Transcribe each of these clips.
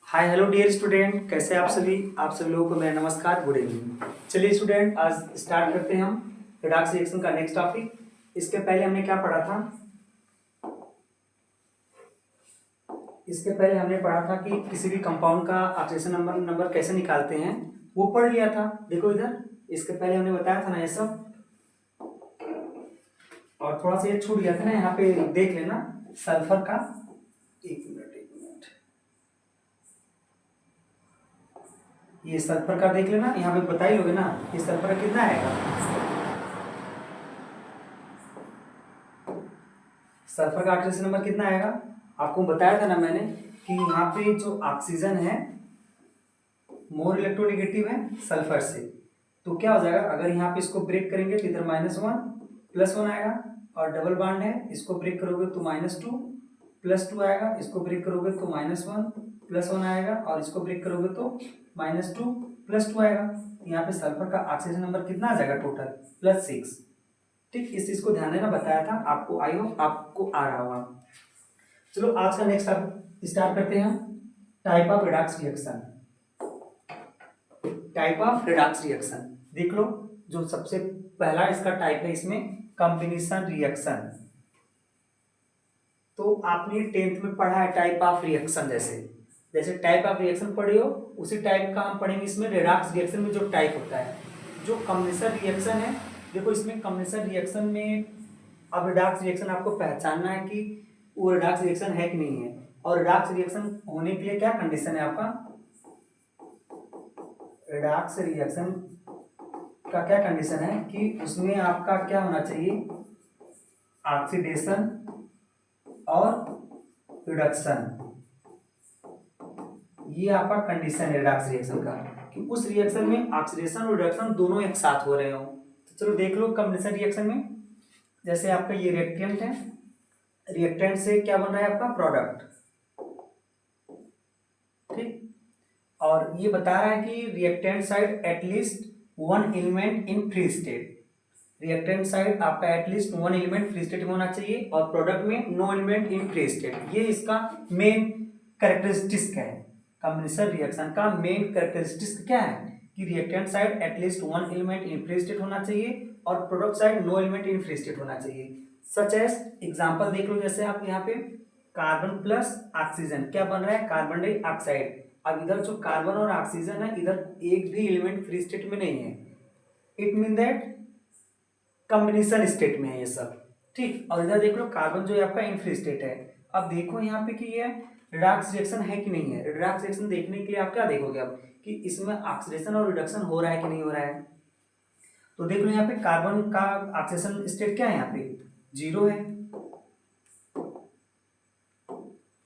Hi hello dear student, कैसे आप सभी लोगों को मेरा नमस्कार, गुड इवनिंग। चलिए स्टूडेंट, आज स्टार्ट करते हैं हम रिडक्स रिएक्शन का नेक्स्ट टॉपिक। इसके पहले हमने क्या पढ़ा था? इसके पहले हमने पढ़ा था कि किसी भी कंपाउंड का ऑक्सीडेशन नंबर कैसे निकालते हैं, वो पढ़ लिया था। देखो इधर, इसके पहले हमने बताया था ना ये सब, और थोड़ा सा ये छूट गया था ना, यहाँ पे देख लेना सल्फर का। एक मिनट, ये सल्फर का देख लेना, यहाँ पे बता ही लोगे ना ये सल्फर का कितना आएगा। सल्फर का ऑक्सीजन नंबर कितना आएगा, आपको बताया था ना मैंने कि यहाँ पे जो ऑक्सीजन है मोर इलेक्ट्रोनेगेटिव है सल्फर से। तो क्या हो जाएगा, अगर यहाँ पे इसको ब्रेक करेंगे तो इधर -1 +1 आएगा, और डबल बॉन्ड है, इसको ब्रेक करोगे तो -2 +2 आएगा, इसको ब्रेक करोगे तो -1 +1 आएगा, और इसको ब्रेक करोगे तो -2 +2 आएगा। यहाँ पे सल्फर का ऑक्सीजन नंबर कितना आ जाएगा टोटल, +6। ठीक, इस चीज को ध्यान देना, बताया था आपको, आई होप आपको आ रहा होगा। चलो आज का नेक्स्ट स्टार्ट करते हैं। Type of Redux reaction. Type of Redux reaction देख लो। जो सबसे पहला इसका टाइप है इसमें कॉम्बिनेशन रिएक्शन। तो आपने 10th में पढ़ा है टाइप ऑफ रिएक्शन, जैसे जैसे टाइप ऑफ रिएक्शन पढ़े हो उसी टाइप का हम पढ़ेंगे इसमें। रिडक्स रिएक्शन में जो टाइप होता है, जो कॉम्बिनेशन रिएक्शन है, देखो इसमें कॉम्बिनेशन रिएक्शन में अब रिडक्स रिएक्शन आपको पहचानना है कि वो रिडक्स रिएक्शन है कि नहीं है, और रिडक्स रिएक्शन होने के लिए क्या कंडीशन है आपका। रिडक्स रिएक्शन का क्या कंडीशन है कि उसमें आपका क्या होना चाहिए, ऑक्सीडेशन और रिडक्शन। ये आपका कंडीशन है रिडक्स रिएक्शन का, कि उस रिएक्शन में ऑक्सीडेशन और रिडक्शन दोनों एक साथ हो रहे हो। तो चलो देख लो कॉम्बिनेशन रिएक्शन में, जैसे आपका ये रिएक्टेंट है, रिएक्टेंट से क्या बन रहा है आपका प्रोडक्ट। ठीक, और ये बता रहा है कि reactant side at least one element in free state. Reactant side आपका at least one element free state में होना चाहिए, और प्रोडक्ट में no element in free state. ये इसका मेन कैरेक्टरिस्टिक्स है। कॉम्बिनेशन रिएक्शन का मेन कैरेक्टरिस्टिक्स क्या है कि reactant side at least one element in free state होना चाहिए, और product side no element in free state होना चाहिए। सच एज एग्जांपल देख लो, जैसे आप यहाँ पे कार्बन प्लस ऑक्सीजन क्या बन रहा है, कार्बन डाइऑक्साइड। अब इधर जो कार्बन और ऑक्सीजन है, इधर एक भी एलिमेंट फ्री स्टेट में नहीं है। It mean that combination state में है ये सब। ठीक, और इधर देख लो कार्बन जो है आपका इन फ्री स्टेट है। अब देखो यहाँ पे कि ये रिडक्स रिएक्शन है कि नहीं है। रिडक्स रिएक्शन देखने के लिए आप क्या देखोगे अब कि इसमें ऑक्सीडेशन और रिडक्शन हो रहा है कि नहीं हो रहा है। तो देख लो यहाँ पे कार्बन का ऑक्सीडेशन स्टेट क्या है, यहाँ पे 0 है,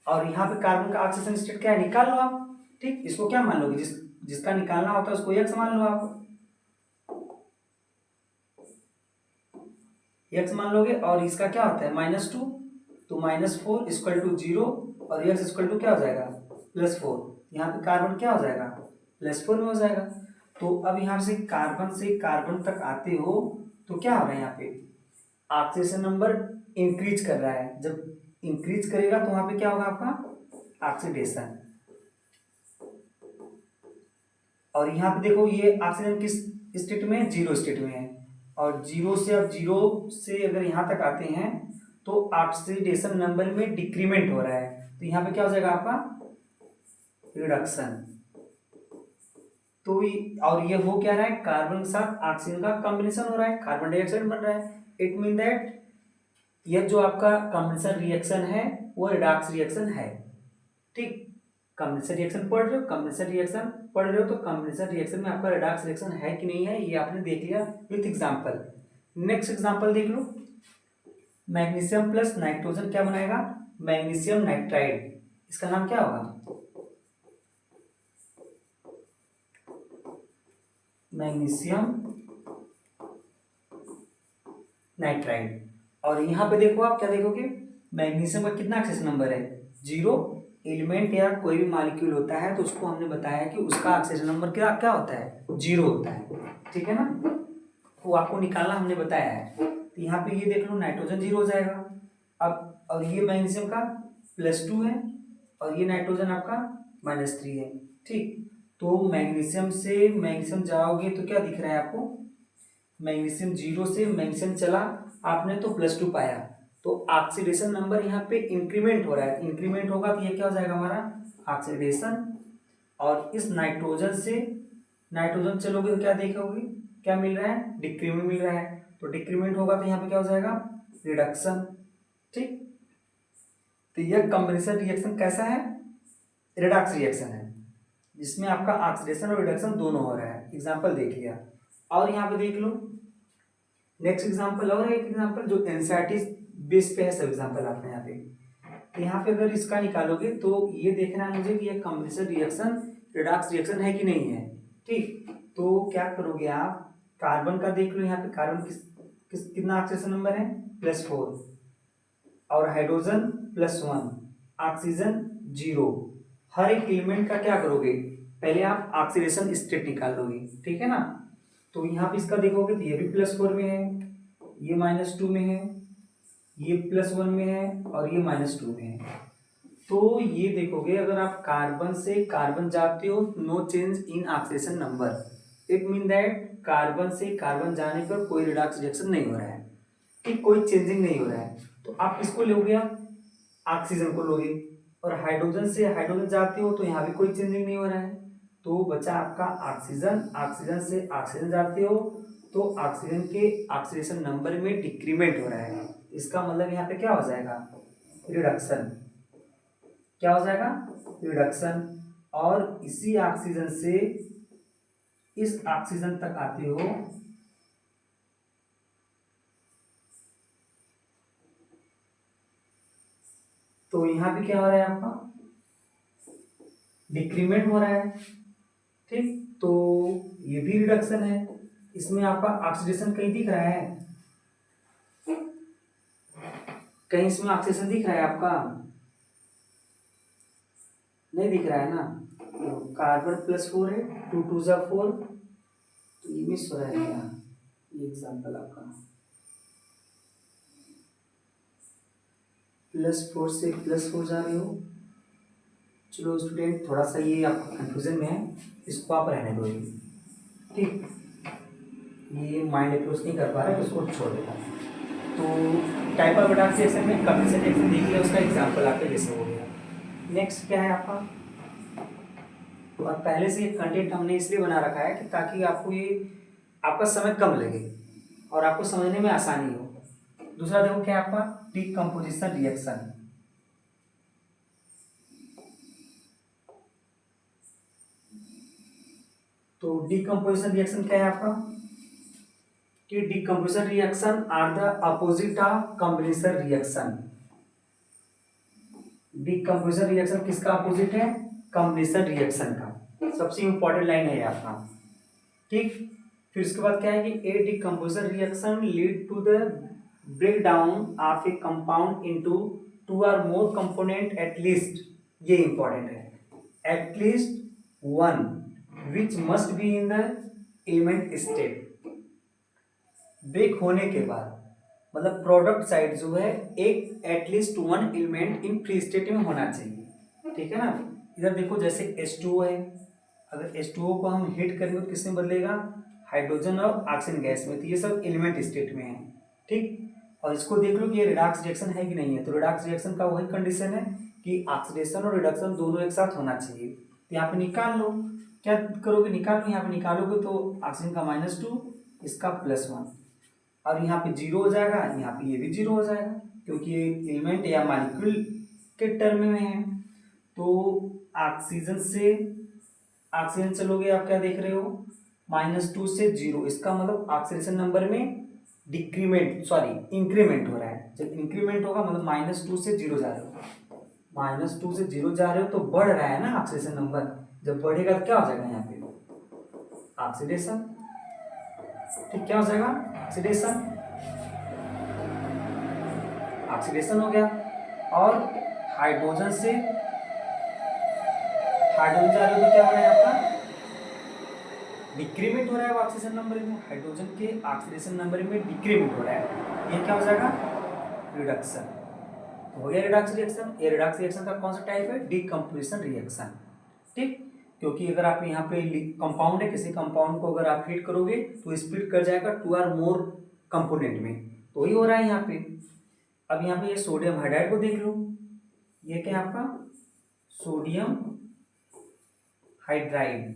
और यहाँ पे कार्बन का ऑक्सीजन स्टेट क्या है, निकाल लो आप। ठीक, इसको क्या मान लोगे, जिसका निकालना होता है उसको x मान लो आप, x मान लोगे, और इसका क्या होता है -2, तो -4 इक्वल टू 0, और x इक्वल टू क्या हो जाएगा +4। यहाँ पे कार्बन क्या हो जाएगा +4 में हो जाएगा। तो अब यहाँ से कार्बन तक आते हो तो क्या हो रहा है, यहाँ पे ऑक्सीडेशन नंबर इंक्रीज कर रहा है। जब इंक्रीज करेगा तो वहां पे क्या होगा आपका ऑक्सीडेशन। और यहाँ पे देखो ये ऑक्सीजन किस स्टेट में है, 0 स्टेट में है, और 0 से अब 0 से अगर यहाँ तक आते हैं तो ऑक्सीडेशन नंबर में डिक्रीमेंट हो रहा है। तो यहाँ पे क्या हो जाएगा आपका रिडक्शन। तो और ये हो क्या रहा है, कार्बन के साथ ऑक्सीजन का कॉम्बिनेशन हो रहा है, कार्बन डाइऑक्साइड बन रहा है। इट मीन दैट ये जो आपका कॉम्बिनेशन रिएक्शन है वो रिडक्स रिएक्शन है। ठीक, कॉम्बिनेशन रिएक्शन पढ़ रहे हो, कॉम्बिनेशन रिएक्शन पढ़ रहे हो, तो कॉम्बिनेशन रिएक्शन में आपका रिडक्स रिएक्शन है कि नहीं है ये आपने देख लिया विथ एग्जांपल। नेक्स्ट एग्जांपल देख लो, मैग्नीशियम प्लस नाइट्रोजन क्या बनाएगा, मैग्नीशियम नाइट्राइड। इसका नाम क्या होगा, मैग्नीशियम नाइट्राइड। और यहाँ पे देखो आप क्या देखोगे, मैग्नीशियम का कितना ऑक्सीजन नंबर है 0। एलिमेंट या कोई भी मॉलिक्यूल होता है तो उसको हमने बताया कि उसका ऑक्सीजन नंबर क्या क्या होता है 0 होता है। ठीक है ना, वो आपको निकालना हमने बताया है। तो यहाँ पे ये देख लो नाइट्रोजन 0 हो जाएगा। अब और ये मैग्नीशियम का +2 है, और ये नाइट्रोजन आपका -3 है। ठीक, तो मैग्नीशियम से मैग्नीशियम जाओगे तो क्या दिख रहा है आपको, मैग्नीशियम 0 से मैग्नीशियम चला, आपने तो +2 पाया, तो ऑक्सीडेशन नंबर यहाँ पे इंक्रीमेंट हो रहा है। इंक्रीमेंट होगा तो ये क्या हो जाएगा हमारा ऑक्सीडेशन। और इस नाइट्रोजन से नाइट्रोजन चलोगे तो क्या देखोगे, क्या मिल रहा है, डिक्रीमेंट मिल रहा है। तो डिक्रीमेंट होगा तो यहाँ पे क्या हो जाएगा, रिडक्शन। ठीक, तो यह कॉम्बिनेशन रिएक्शन कैसा है, रिडक्स रिएक्शन है, जिसमें आपका ऑक्सीडेशन और रिडक्शन दोनों हो रहा है। एग्जांपल देख लिया, और यहाँ पे देख लो नेक्स्ट एग्जांपल, और एक एग्जांपल जो एनसीईआरटी बेस पे है सब एग्जांपल आपने यहाँ पे। तो यहाँ पे अगर इसका निकालोगे तो ये देखना है मुझे कि ये कॉम्बिनेशन रिएक्शन रिडक्स रिएक्शन है कि नहीं है। ठीक, तो क्या करोगे आप, कार्बन का देख लो, यहाँ पे कार्बन कितना ऑक्सीजन नंबर है, +4, और हाइड्रोजन +1, ऑक्सीजन 0। हर एक एलिमेंट का क्या करोगे, पहले आप ऑक्सीडेशन स्टेट निकाल लोगे, ठीक है ना। तो यहाँ पे इसका देखोगे तो ये भी +4 में है, ये -2 में है, ये +1 में है, और ये -2 में है। तो ये देखोगे अगर आप कार्बन से कार्बन जाते हो, no change in oxidation number, it mean that carbon से कार्बन जाने पर कोई रिडक्स रिएक्शन नहीं हो रहा है, ठीक, कोई चेंजिंग नहीं हो रहा है। तो आप किसको लोगे, आप ऑक्सीजन को लोगे। और हाइड्रोजन से हाइड्रोजन जाते हो तो यहाँ भी कोई चेंजिंग नहीं हो रहा है, तो बचा आपका ऑक्सीजन। ऑक्सीजन से ऑक्सीजन जाते हो तो ऑक्सीजन के ऑक्सीडेशन नंबर में डिक्रीमेंट हो रहा है, इसका मतलब यहाँ पे क्या हो जाएगा, रिडक्शन। क्या हो जाएगा, रिडक्शन। और इसी ऑक्सीजन से इस ऑक्सीजन तक आते हो तो यहाँ पे क्या हो रहा है आपका, डिक्रीमेंट हो रहा है। ठीक, तो ये भी रिडक्शन है। इसमें आपका ऑक्सीडेशन कहीं दिख रहा है, कहीं इसमें ऑक्सीडेशन दिख रहा है आपका, नहीं दिख रहा है ना। तो कार्बन +4 है, 2 2 जा 4, तो ये मिस हो रहा है क्या, ये एग्जाम्पल आपका +4 से +4 जा रहे हो। चलो स्टूडेंट, थोड़ा सा ये आपका कंफ्यूजन में है, इसको आप रहने दो। ठीक, ये माइंड अप्रोच नहीं कर पा रहा है तो उसको छोड़ देता। तो टाइप ऑफ रिडक्स रिएक्शन में कॉम्बिनेशन रिएक्शन देख लिया, उसका एग्जांपल आपके जैसे हो गया। नेक्स्ट क्या है आपका, तो अब पहले से ये कंटेंट हमने इसलिए बना रखा है कि ताकि आपको ये आपका समय कम लगे और आपको समझने में आसानी हो। दूसरा देखो क्या है आपका, डीकम्पोजिशन रिएक्शन। तो डीकम्पोजिशन रिएक्शन क्या है आपका, कि decomposition reaction are the opposite of combination reaction. Decomposition reaction किसका अपोजिट है, कॉम्बिनेशन रिएक्शन का। सबसे इंपॉर्टेंट लाइन है आपका। ठीक, फिर उसके बाद क्या है कि a decomposition reaction lead to the break down of a compound into 2 or more component at least, ये इंपॉर्टेंट है, at least one which must be in the element state. Break होने के बाद मतलब प्रोडक्ट साइड जो है एक at least 1 element in free state में होना चाहिए, ठीक है ना। इधर देखो जैसे H2O है, अगर H2O को हम हीट करेंगे तो किसमें बदलेगा, हाइड्रोजन और ऑक्सीजन गैस में, तो ये सब एलिमेंट स्टेट में है। ठीक, और इसको देख लो कि ये रिडक्स रिएक्शन है कि नहीं है। तो रिडक्स रिएक्शन का वही कंडीशन है कि ऑक्सीडेशन और रिडक्शन दोनों एक साथ होना चाहिए। तो यहाँ पे निकाल लो, क्या करोगे, निकाल लो, यहाँ पे निकालोगे तो ऑक्सीजन का -2, इसका +1, और यहाँ पे 0 हो जाएगा, यहाँ पे ये भी 0 हो जाएगा, क्योंकि ये एलिमेंट या मॉलिक्यूल के टर्म में है। तो ऑक्सीजन से ऑक्सीजन चलोगे, आप क्या देख रहे हो, -2 से 0, इसका मतलब ऑक्सीडेशन नंबर में डिक्रीमेंट सॉरी इंक्रीमेंट हो रहा है। जब इंक्रीमेंट होगा मतलब -2 से 0 जा रहे हो, -2 से 0 जा रहे हो तो बढ़ रहा है ना ऑक्सीडेशन नंबर। जब बढ़ेगा तो क्या हो जाएगा यहाँ पे, ऑक्सीडेशन। ठीक, क्या हो जाएगा, ऑक्सीडेशन, ऑक्सीडेशन हो गया। और हाइड्रोजन से हाइड्रोजन जा रहे हो तो क्या हो रहा है आपका, डिक्रीमेंट हो रहा है ऑक्सीजन नंबर में, हाइड्रोजन के ऑक्सीडेशन नंबर में डिक्रीमेंट हो रहा है, ये क्या हो जाएगा, रिडक्शन। तो हो गया रिडक्स रिएक्शन। ये रिडक्स रिएक्शन का कौन सा टाइप है, डीकम्पोजिशन रिएक्शन। ठीक, क्योंकि अगर आप यहाँ पे कंपाउंड है, किसी कंपाउंड को अगर आप हीट करोगे तो स्प्लिट कर जाएगा 2 और मोर कंपोनेंट में, तो वही हो रहा है यहाँ पे। अब यहाँ पे ये सोडियम हाइड्राइड को देख लो, ये क्या है आपका सोडियम हाइड्राइड।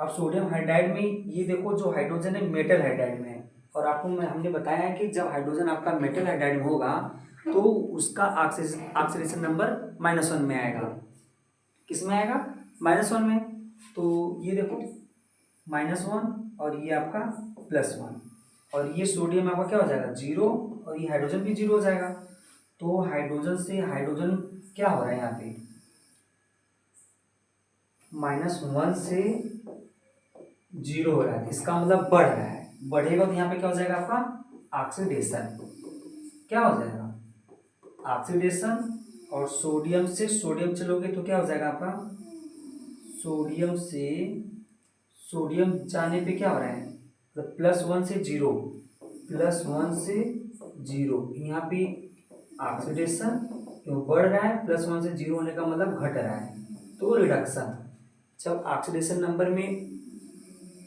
अब सोडियम हाइड्राइड में ये देखो जो हाइड्रोजन है मेटल हाइड्राइड में है, और आपको हमने बताया है कि जब हाइड्रोजन आपका मेटल हाइड्राइड में होगा तो उसका ऑक्सीडेशन नंबर -1 में आएगा। किस में आएगा? -1 में। तो ये देखो -1 और ये आपका +1, और ये सोडियम आपका क्या हो जाएगा 0, और ये हाइड्रोजन भी 0 हो जाएगा। तो हाइड्रोजन से हाइड्रोजन क्या हो रहा है यहाँ पे -1 से 0 हो रहा है, इसका मतलब बढ़ रहा है। बढ़ेगा तो यहाँ पे क्या हो जाएगा आपका ऑक्सीडेशन। क्या हो जाएगा ऑक्सीडेशन, और सोडियम से सोडियम चलोगे तो क्या हो जाएगा आपका सोडियम से सोडियम जाने पे क्या हो रहा है मतलब +1 से 0, +1 से 0, यहाँ पे ऑक्सीडेशन क्यों बढ़ रहा है, +1 से 0 होने का मतलब घट रहा है, तो रिडक्शन। जब ऑक्सीडेशन नंबर में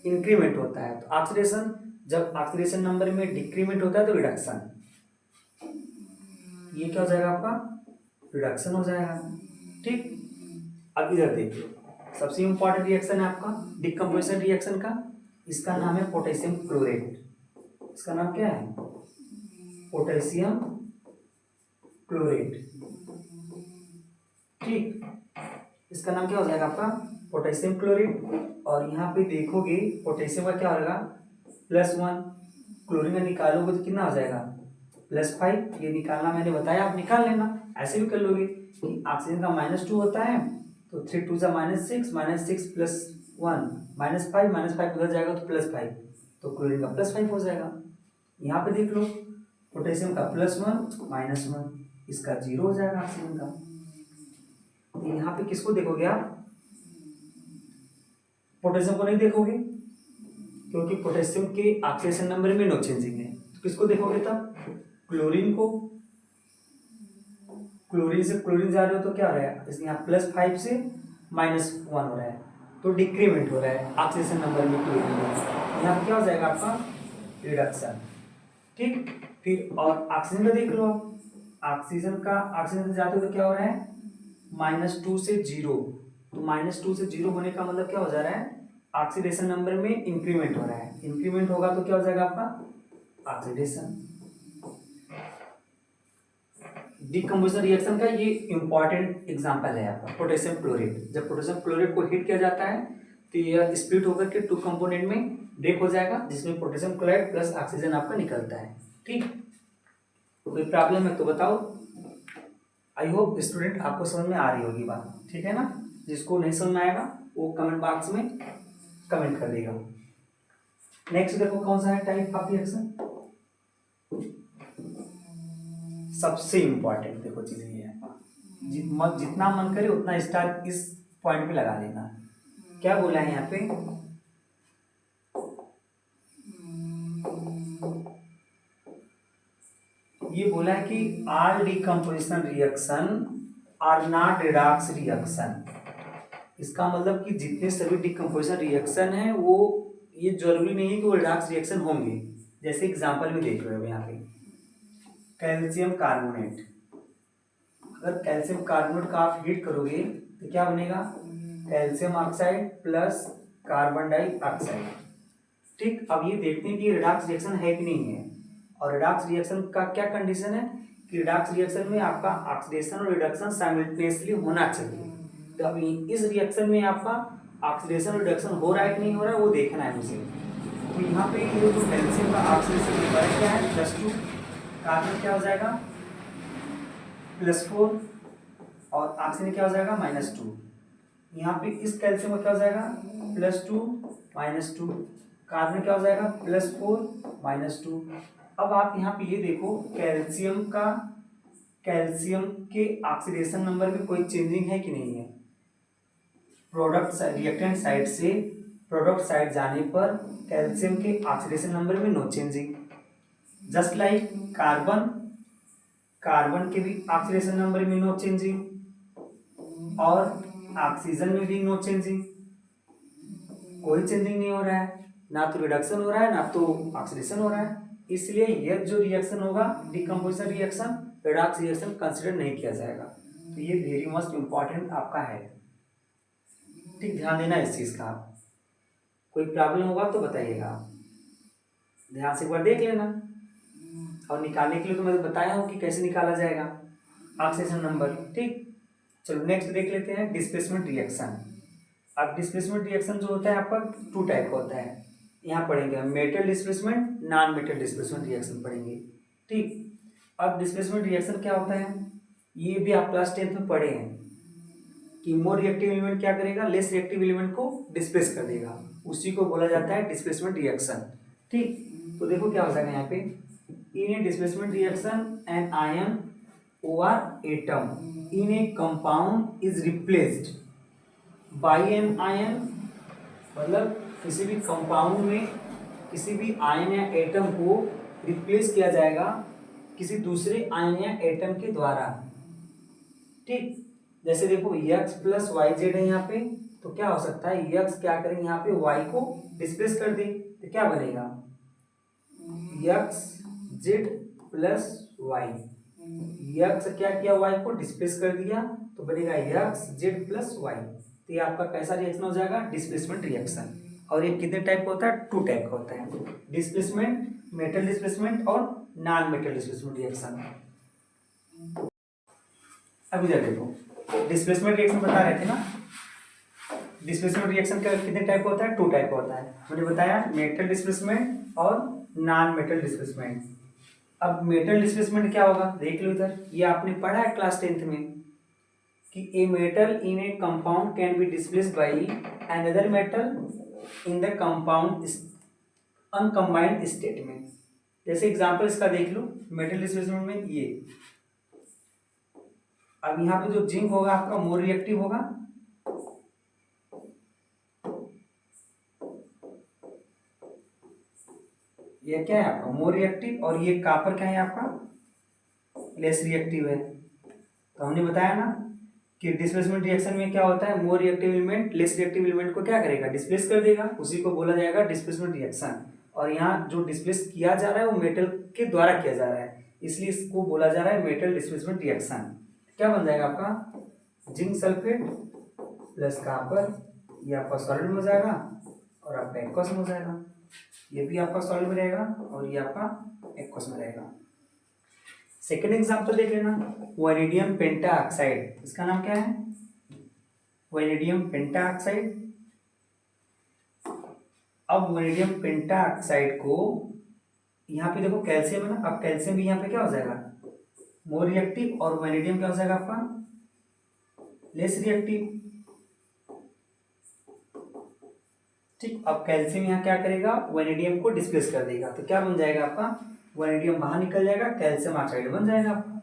इंक्रीमेंट होता है तो ऑक्सीडेशन, जब ऑक्सीडेशन नंबर में डिक्रीमेंट होता है तो रिडक्शन। ये क्या हो जाएगा आपका रिडक्शन हो जाएगा। ठीक, अब इधर देखिए सबसे इंपॉर्टेंट रिएक्शन है आपका डिकम्पोजिशन रिएक्शन का, इसका नाम है पोटेशियम क्लोरेट। इसका नाम क्या है पोटेशियम क्लोरेट। ठीक, इसका नाम क्या हो जाएगा आपका पोटेशियम क्लोरेट। और यहाँ पे देखोगे पोटेशियम का क्या होगा +1, क्लोरीन का निकालोगे तो कितना हो जाएगा +5। ये निकालना मैंने बताया, आप निकाल लेना, ऐसे भी कर लोगे कि ऑक्सीजन का -2 होता है तो 3 2 -6, -6 +1 -5, -5 उधर जाएगा तो +5, तो क्लोरीन का +5 हो जाएगा। यहाँ पे देख लो पोटेशियम का +1 -1, इसका 0 हो जाएगा ऑक्सीजन का। यहाँ पे किसको देखोगे आप पोटेशियम को नहीं देखोगे, क्योंकि पोटेशियम के ऑक्सीडेशन नंबर में नो चेंजिंग है, तो किसको देखोगे तब क्लोरीन को। क्लोरीन से क्लोरीन जा रहे हो तो क्या हो रहा है इसमें यहाँ +5 से -1 हो रहा है, तो डिक्रीमेंट हो रहा है ऑक्सीडेशन नंबर में क्लोरीन में, यहाँ पे क्या हो जाएगा आपका रिडक्शन। ठीक, फिर और ऑक्सीजन का देख लो, ऑक्सीजन से जाते हो तो क्या हो रहा है -2 से 0, तो -2 से 0 होने का मतलब क्या हो जा रहा है ऑक्सीडेशन नंबर में इंक्रीमेंट हो रहा है। इंक्रीमेंट होगा तो क्या हो जाएगा आपका ऑक्सीडेशन। डिकम्पोजिशन रिएक्शन का ये इंपॉर्टेंट एग्जांपल है आपका पोटेशियम क्लोरेट। जब पोटेशियम क्लोरेट को हीट किया जाता है तो यह स्प्लिट होकर के 2 कंपोनेंट में ब्रेक हो जाएगा, जिसमें पोटेशियम क्लोराइड प्लस ऑक्सीजन आपका निकलता है। ठीक, कोई प्रॉब्लम है तो बताओ। आई होप स्टूडेंट आपको समझ में आ रही होगी बात, ठीक है ना। जिसको नहीं समझ में आएगा वो कमेंट बॉक्स में कमेंट कर देगा। नेक्स्ट देखो कौन सा है टाइप ऑफ रिएक्शन, सबसे इंपॉर्टेंट देखो चीज ये है, जितना मन करे उतना स्टार इस पॉइंट पे लगा लेना। क्या बोला है यहाँ पे ये बोला है कि all decomposition reaction are not redox reaction. इसका मतलब कि जितने सभी डिकम्पोजिशन रिएक्शन है वो ये जरूरी नहीं है कि वो रिडॉक्स रिएक्शन होंगे। जैसे एग्जांपल में देख रहे हो यहाँ पे कैल्शियम कार्बोनेट, अगर कैल्शियम कार्बोनेट का आप हीट करोगे तो क्या बनेगा calcium oxide plus carbon dioxide. ठीक, अब ये देखते हैं कि रिडॉक्स रिएक्शन है कि नहीं है। और रिडॉक्स रिएक्शन का क्या कंडीशन है कि रिडॉक्स रिएक्शन में आपका ऑक्सीडेशन और रिडक्शन साइमल्टेनियसली होना चाहिए। तो अभी इस रिएक्शन में आपका ऑक्सीडेशन और रिडक्शन हो रहा है कि नहीं हो रहा है वो देखना है मुझे। तो यहाँ पे ये जो कैल्शियम का ऑक्सीडेशन नंबर क्या है +2, कार्बन क्या हो जाएगा +4 और ऑक्सीजन क्या हो जाएगा -2। यहाँ पे इस कैल्शियम का क्या हो जाएगा +2 -2, कार्बन क्या हो जाएगा +4 -2। अब आप यहाँ पे ये देखो कैल्शियम के ऑक्सीडेशन नंबर में कोई चेंजिंग है कि नहीं है। प्रोडक्ट रिएक्टेंट साइड से प्रोडक्ट साइड जाने पर कैल्शियम के ऑक्सीडेशन नंबर में no changing, just like carbon के भी ऑक्सीडेशन नंबर में नो चेंजिंग, और ऑक्सीजन में भी नो चेंजिंग, कोई चेंजिंग नहीं हो रहा है, ना तो रिडक्शन हो रहा है ना तो ऑक्सीडेशन हो रहा है, इसलिए यह जो रिएक्शन होगा decomposition reaction, redox reaction consider नहीं किया जाएगा। तो ये वेरी मोस्ट इंपॉर्टेंट आपका है, ठीक, ध्यान देना इस चीज का। कोई प्रॉब्लम होगा तो बताइएगा, ध्यान से एक बार देख लेना। और निकालने के लिए तो मैं बताया हूँ कि कैसे निकाला जाएगा ऑक्सीजन नंबर, ठीक। चलो नेक्स्ट देख लेते हैं डिस्प्लेसमेंट रिएक्शन। अब डिस्प्लेसमेंट रिएक्शन जो होता है आपका टू टाइप का होता है, यहाँ पढ़ेंगे हम metal displacement, non metal displacement reaction पढ़ेंगे, ठीक। अब डिस्प्लेसमेंट रिएक्शन क्या होता है, ये भी आप क्लास 10th में पढ़े हैं कि मोर रिएक्टिव एलिमेंट क्या करेगा, लेस रिएक्टिव एलिमेंट को डिस्प्लेस कर देगा, उसी को बोला जाता है डिस्प्लेसमेंट रिएक्शन, ठीक। तो देखो क्या हो जाएगा यहाँ पे, in a displacement reaction an ion और atom in a compound is replaced by an ion, मतलब किसी भी कंपाउंड में किसी भी आयन या एटम को रिप्लेस किया जाएगा किसी दूसरे आयन या एटम के द्वारा, ठीक। जैसे देखो x प्लस वाई जेड है यहाँ पे, तो क्या हो सकता है x क्या करें यहाँ पे y को डिस्प्लेस कर दे, तो क्या बनेगा x Z plus Y, x क्या किया y को डिस्प्लेस कर दिया तो बनेगा x जेड प्लस वाई। तो ये आपका कैसा रिएक्शन हो जाएगा, डिस्प्लेसमेंट रिएक्शन। और ये कितने टाइप का होता है, टू टाइप का होता है, डिस्प्लेसमेंट, मेटल डिस्प्लेसमेंट और नॉन मेटल डिस्प्लेसमेंट रिएक्शन। अभी जरा देखो डिस्प्लेसमेंट रिएक्शन बता रहे थे ना, डिस्प्लेसमेंट रिएक्शन का कितने टाइप का होता है, टू टाइप का होता है, मैंने बताया मेटल डिस्प्लेसमेंट और नॉन मेटल डिस्प्लेसमेंट। अब मेटल डिस्प्लेसमेंट क्या होगा देख लो इधर, ये आपने पढ़ा है क्लास 10th में कि a metal in a compound can be displaced by another metal in the compound uncombined state में। जैसे एग्जांपल इसका देख लो, मेटल डिस्प्लेसमेंट में ये, अब यहाँ पे जो जिंक होगा आपका मोर रिएक्टिव होगा, ये क्या है आपका मोर रिएक्टिव, और ये कॉपर क्या है आपका लेस रिएक्टिव है। तो हमने बताया ना कि डिस्प्लेसमेंट रिएक्शन में क्या होता है, more reactive element less reactive element को क्या करेगा, डिस्प्लेस कर देगा, उसी को बोला जाएगा डिस्प्लेसमेंट रिएक्शन। और यहाँ जो डिस्प्लेस किया जा रहा है वो मेटल के द्वारा किया जा रहा है, इसलिए इसको बोला जा रहा है मेटल डिस्प्लेसमेंट रिएक्शन। क्या बन जाएगा आपका जिंक सल्फेट प्लस कॉपर, ये आपका सॉलिड में हो जाएगा और आपका एक्वस में हो जाएगा, ये भी आपका सॉलिड में रहेगा और ये आपका एक्वस में रहेगा। सेकेंड एग्जाम्पल देख लेना, वैनेडियम पेंटा ऑक्साइड, इसका नाम क्या है वैनेडियम पेंटा ऑक्साइड। अब वैनेडियम पेंटा ऑक्साइड को यहाँ पे देखो कैल्शियम है ना, अब कैल्शियम भी यहाँ पे क्या हो जाएगा मोर रिएक्टिव, और वैनेडियम क्या हो जाएगा आपका लेस रिएक्टिव, ठीक। अब कैल्शियम यहाँ क्या करेगा वैनेडियम को डिस्प्लेस कर देगा, तो क्या बन जाएगा आपका वैनेडियम बाहर निकल जाएगा, कैल्शियम ऑक्साइड बन जाएगा आपका।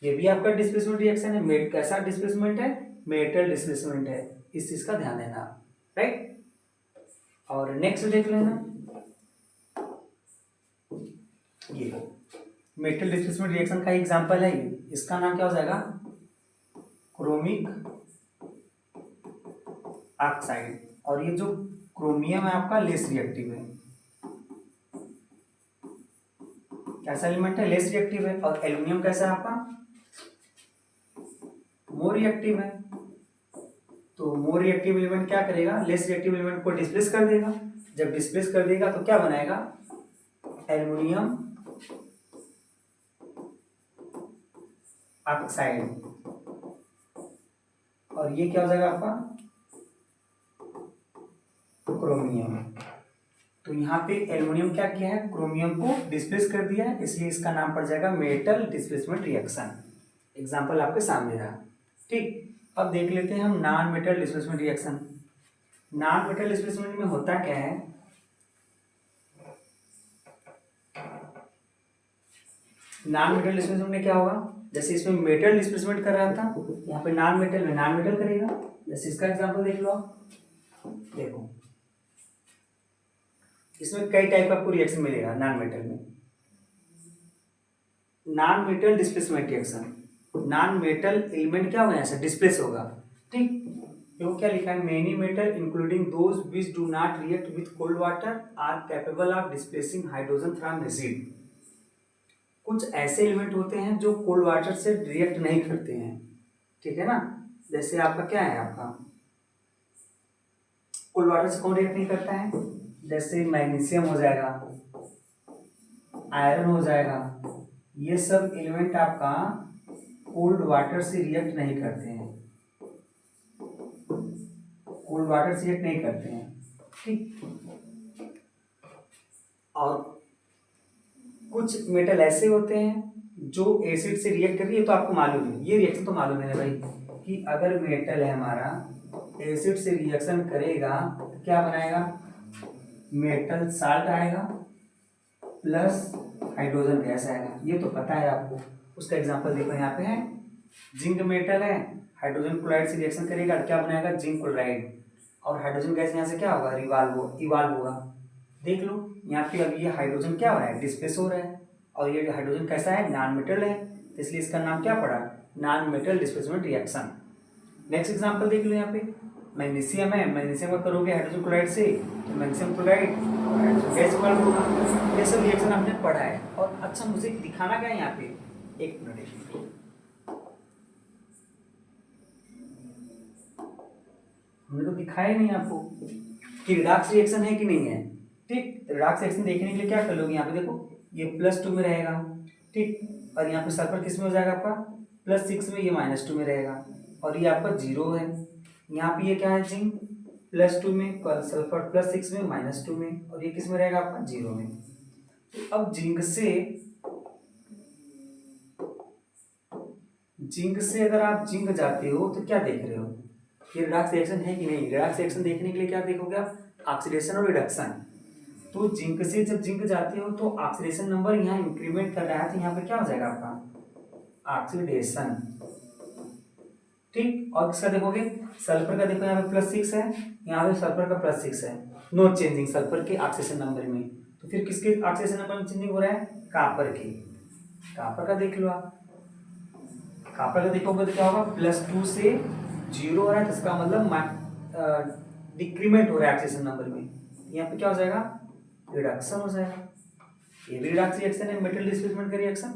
ये भी आपका डिस्प्लेसमेंट रिएक्शन है, कैसा डिस्प्लेसमेंट है, मेटल डिस्प्लेसमेंट है, इस चीज का ध्यान देना, राइट। और नेक्स्ट देख लेना, ये मेटल डिस्प्लेसमेंट रिएक्शन का एग्जांपल है, इसका नाम क्या हो जाएगा क्रोमिक ऑक्साइड। और ये जो क्रोमियम है आपका लेस रिएक्टिव है, कैसा एलिमेंट है लेस रिएक्टिव है, और एल्यूमिनियम कैसा है आपका मोर रिएक्टिव है। तो मोर रिएक्टिव एलिमेंट क्या करेगा लेस रिएक्टिव एलिमेंट को डिस्प्लेस कर देगा, जब डिस्प्लेस कर देगा तो क्या बनाएगा एल्यूमिनियम ऑक्साइड, और ये क्या हो जाएगा आपका क्रोमियम। तो यहाँ पे एल्युमिनियम क्या किया है क्रोमियम को डिस्प्लेस कर दिया है, इसलिए इसका नाम पड़ जाएगा मेटल डिस्प्लेसमेंट रिएक्शन। एग्जांपल आपके सामने रहा, ठीक। अब देख लेते हैं हम non metal displacement reaction. Non metal displacement में होता क्या है, नॉन मेटल डिस्प्लेसमेंट में क्या होगा, जैसे इसमें मेटल डिस्प्लेसमेंट कर रहा था, यहाँ पे नॉन मेटल में नॉन मेटल करेगा। जैसे इसका एग्जांपल देख लो आप, देखो इसमें कई टाइप का आपको रिएक्शन मिलेगा नॉन मेटल में। Non metal displacement reaction, non metal element क्या होगा यहाँ से डिस्प्लेस होगा, ठीक। देखो क्या लिखा है, many metal including those which do not react with cold water are capable of displacing hydrogen from acid. कुछ ऐसे एलिमेंट होते हैं जो कोल्ड वाटर से रिएक्ट नहीं करते हैं, ठीक है ना। जैसे आपका क्या है, आपका कोल्ड वाटर से कौन रिएक्ट नहीं करता है, जैसे मैग्नीशियम हो जाएगा, आयरन हो जाएगा, ये सब एलिमेंट आपका कोल्ड वाटर से रिएक्ट नहीं करते हैं, कोल्ड वाटर से रिएक्ट नहीं करते हैं, ठीक। और कुछ मेटल ऐसे होते हैं जो एसिड से रिएक्ट कर रही है, तो आपको मालूम है ये रिएक्शन तो मालूम है भाई कि अगर मेटल है हमारा एसिड से रिएक्शन करेगा तो क्या बनाएगा, मेटल साल्ट आएगा प्लस हाइड्रोजन गैस आएगा, ये तो पता है आपको। उसका एग्जांपल देखो यहाँ पे है, जिंक मेटल है, हाइड्रोजन क्लोराइड से रिएक्शन करेगा, क्या बनाएगा, जिंक क्लोराइड, और हाइड्रोजन गैस यहाँ से क्या होगा, इवाल्व होगा। देख लो यहाँ पे अब ये हाइड्रोजन क्या हो रहा है, डिस्प्लेस हो रहा है, और ये हाइड्रोजन कैसा है, नॉन मेटल है, तो इसलिए इसका नाम क्या पड़ा, non metal displacement reaction. Next example देख लो यहाँ पे, मैग्नीशियम है, मैग्नीशियम का करोगे हाइड्रोजन क्लोराइड से तो मैग्नीशियम क्लोराइड और हाइड्रोजन गैस इवाल्व होगा। ये सब रिएक्शन आपने पढ़ा है। और अच्छा मुझे दिखाना क्या है यहाँ पे, एक मिनट, हमने तो दिखाया नहीं आपको कि रिडॉक्स रिएक्शन है कि नहीं है, ठीक। रिडॉक्स रिएक्शन देखने के लिए क्या कर लोगे, यहाँ पे देखो ये +2 में रहेगा, ठीक, और यहाँ पे सल्फर किस में हो जाएगा आपका, +6 में, ये -2 में रहेगा, और ये आपका 0 है। यहाँ पे ये क्या है, जिंक +2 में, सल्फर +6 में, -2 में, और ये किस में रहेगा आपका, 0 में। तो अब जिंक से अगर आप जिंक जाते हो तो क्या देख रहे हो, ये रिडॉक्स रिएक्शन है कि नहीं। रिडॉक्स रिएक्शन देखने के लिए क्या देखोगे आप, ऑक्सीडेशन और रिडक्शन। तो जिंक से जब जिंक जाते हो तो ऑक्सीडेशन नंबर यहाँ इंक्रीमेंट कर रहा है, तो यहाँ पे क्या हो जाएगा आपका, ऑक्सीडेशन, ठीक। और किसका देखोगे, सल्फर का देखो, यहाँ पे +6 है, यहाँ पे सल्फर का +6 है, नो चेंजिंग सल्फर के ऑक्सीडेशन नंबर में। तो फिर किसके ऑक्सीडेशन नंबर में चेंजिंग हो रहा है, कापर के, कापर का देख लो आप, कापर का देखोगे तो क्या होगा, +2 से 0 हो रहा है, तो इसका मतलब डिक्रीमेंट हो रहा है ऑक्सीडेशन नंबर में, यहाँ पे क्या हो जाएगा, रिडक्शन हो जाएगा। ये भी रिडक्स रिएक्शन है, मेटल डिस्प्लेसमेंट का रिएक्शन।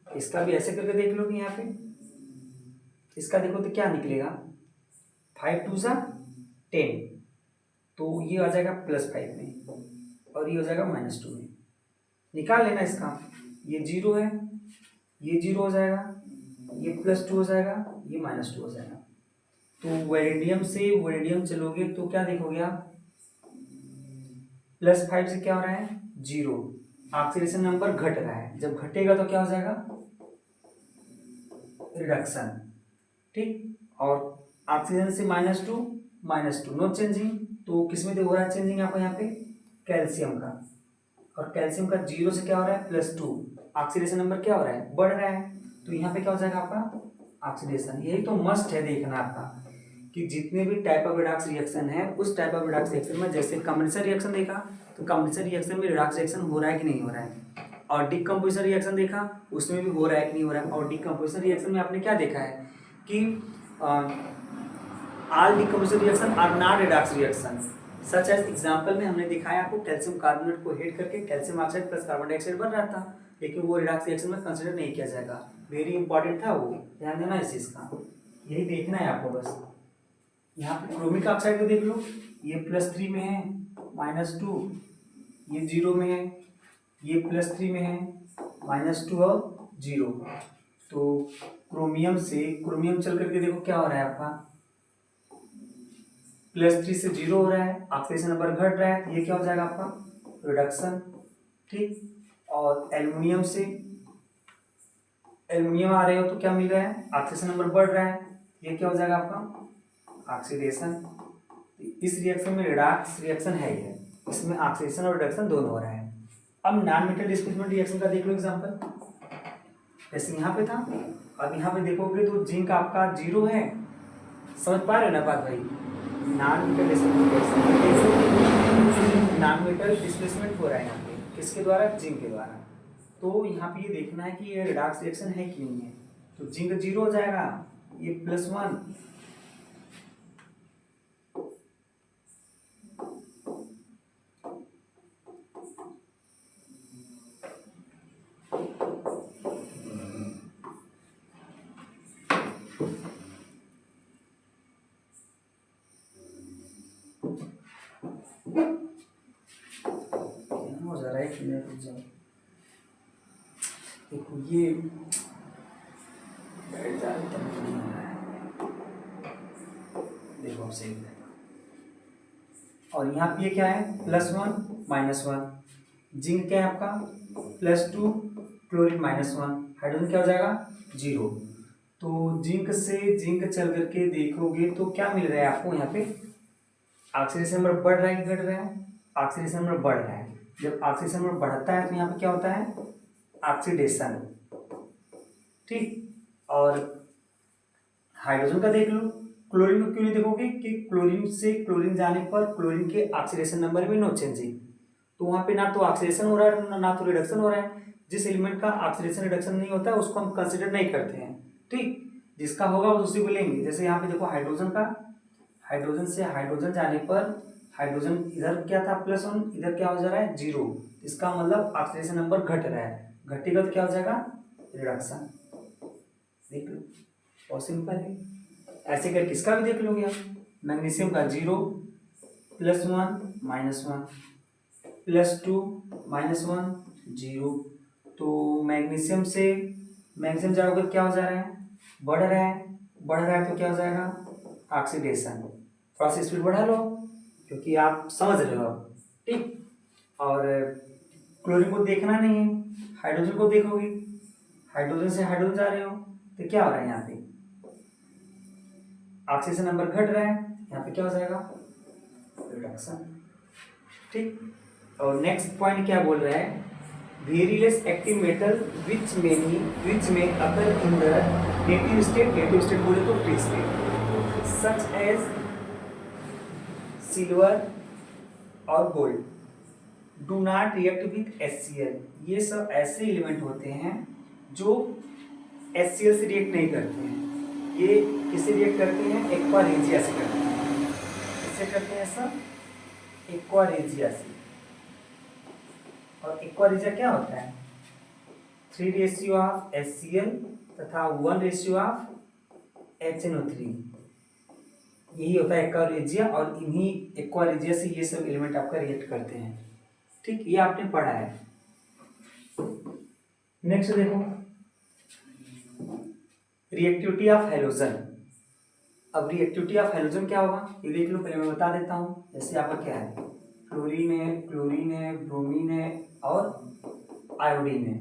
इसका भी ऐसे करके देख लो कि यहाँ पे इसका देखो तो क्या निकलेगा, 5 2 सा 10, तो ये आ जाएगा +5 में, और ये हो जाएगा -2 में, निकाल लेना इसका, ये 0 है, ये 0 हो जाएगा, ये +2 हो जाएगा, ये -2 हो जाएगा। तो वैलेडियम से वैलेडियम चलोगे तो क्या देखोगे आप, +5 से क्या हो रहा है, 0, ऑक्सीडेशन नंबर घट रहा है, जब घटेगा तो क्या हो जाएगा, रिडक्शन, ठीक। और ऑक्सीजन से -2 नो चेंजिंग, तो किसमें हो रहा है चेंजिंग आपको, यहाँ पे कैल्शियम का, और कैल्शियम का 0 से क्या हो रहा है, +2, ऑक्सीडेशन नंबर क्या हो रहा है, बढ़ रहा है, तो यहाँ पे क्या हो जाएगा आपका ऑक्सीडेशन। यही तो मस्ट है देखना आपका कि जितने भी टाइप ऑफ रिडॉक्स रिएक्शन है, उस टाइप ऑफ रिडॉक्स रिएक्शन में, जैसे कंडेंसर रिएक्शन देखा तो कंडेंसर रिएक्शन में रिडॉक्स रिएक्शन हो रहा है कि नहीं हो रहा है, और डिकम्पोजिशन रिएक्शन देखा उसमें भी हो रहा है कि नहीं हो रहा है। और डिकम्पोजिशन रिएक्शन में आपने क्या देखा है कि all decomposition reaction are not redox reaction, such as example में हमने दिखाया आपको, कैल्शियम कार्बोनेट को हेट करके calcium oxide plus carbon dioxide बन रहा था, लेकिन वो रिडॉक्स रिएक्शन में कंसिडर नहीं किया जाएगा, वेरी इंपॉर्टेंट था वो, ध्यान देना इस चीज का, यही देखना है आपको बस। यहाँ पे क्रोमिक ऑक्साइड को देख लो, ये +3 में है, -2, ये 0 में है, ये +3 में है, -2 और 0, तो क्रोमियम चल करके देखो क्या हो रहा है आपका, +3 से 0 हो रहा है, ऑक्सीडेशन नंबर घट रहा है, ये क्या हो जाएगा आपका रिडक्शन, ठीक। और एल्युमिनियम आ रहे हो तो क्या मिल रहा है, ऑक्सीडेशन नंबर बढ़ रहा है, ये क्या हो जाएगा आपका ऑक्सीडेशन। इस रिएक्शन में रिडॉक्स रिएक्शन है ये, इसमें ऑक्सीडेशन और रिडक्शन दोनों हो रहा है। अब नॉन मेटल डिस्प्लेसमेंट रिएक्शन का देख लो एग्जांपल, जैसे यहाँ पे था, अब यहाँ पे देखोगे तो जिंक आपका 0 है, समझ पा रहे हो ना बात भाई, नॉन मेटल डिस्प्लेसमेंट हो रहा है यहाँ पे, किसके द्वारा, जिंक के द्वारा। तो यहाँ पे ये देखना है कि ये रिडॉक्स रिएक्शन है कि नहीं है, तो जिंक 0 हो जाएगा, ये +1, हो जा रहा है कि नहीं, रुक जाओ। देखो ये बैठ जा रहा है, तब नहीं हो रहा है। देखो अब सही है। और यहाँ पे क्या है, +1 -1। जिंक क्या है आपका, +2, क्लोरीन -1, हाइड्रोजन क्या हो जाएगा 0। तो जिंक से जिंक चल करके देखोगे तो क्या मिल रहा है आपको यहाँ पे, ऑक्सीडेशन नंबर बढ़ रहा है कि घट रहा है, ऑक्सीडेशन नंबर बढ़ रहा है। जब ऑक्सीडेशन नंबर बढ़ता है तो यहाँ पे क्या होता है, ऑक्सीडेशन, ठीक। और हाइड्रोजन का देख लो, क्लोरीन को क्यों नहीं देखोगे कि क्लोरीन से क्लोरीन जाने पर क्लोरीन के ऑक्सीडेशन नंबर में नो चेंजिंग, तो वहां पे ना तो ऑक्सीडेशन हो रहा है ना तो रिडक्शन हो रहा है। जिस एलिमेंट का ऑक्सीडेशन रिडक्शन नहीं होता है उसको हम कंसिडर नहीं करते हैं, ठीक। जिसका होगा वो उसी को लेंगे। जैसे यहाँ पे देखो हाइड्रोजन का, हाइड्रोजन से हाइड्रोजन जाने पर हाइड्रोजन इधर क्या था +1, इधर क्या हो जा रहा है 0, इसका मतलब ऑक्सीडेशन नंबर घट रहा है, घटेगा तो क्या हो जाएगा रिडक्शन। देख लो और सिंपल है। ऐसे करके इसका भी देख लोगे आप, मैग्नीशियम का 0, +1 -1, +2 -1 0। तो मैग्नीशियम से मैग्नीशियम जाओगे क्या हो जा रहा है, बढ़ रहा है, बढ़ रहा है तो क्या हो जाएगा ऑक्सीडेशन। थोड़ा सा स्पीड बढ़ा लो क्योंकि आप समझ रहे हो अब, ठीक। और क्लोरीन को देखना नहीं है, हाइड्रोजन को देखोगे, हाइड्रोजन से हाइड्रोजन जा रहे हो तो क्या हो रहा है यहाँ पे ऑक्सीजन नंबर घट रहा है, यहाँ पे क्या हो जाएगा रिडक्शन, ठीक। और नेक्स्ट पॉइंट क्या बोल रहा है, very less active metal which may occur in the native state बोले तो free state such as silver और gold do not react with HCl। ये सब ऐसे एलिमेंट होते हैं जो HCl से रिएक्ट नहीं करते हैं। ये किससे रिएक्ट करते हैं, एक्वा रेजिया से करते हैं। किससे करते हैं सब, एक्वा रेजिया से। और एक्वा रेजिया क्या होता है, 3 ऑफ HCl तथा 1 ऑफ HNO3, यही होता है एक्वा रेजिया। और इन्हीं एक्वा रेजिया से ये सब एलिमेंट आपका रिएक्ट करते हैं, ठीक। ये आपने पढ़ा है। नेक्स्ट देखो रिएक्टिविटी ऑफ हैलोजन। अब रिएक्टिविटी ऑफ हैलोजन क्या होगा ये देख लो, पहले मैं बता देता हूँ। जैसे आपका क्या है, क्लोरीन है, ब्रोमीन है और आयोडीन है।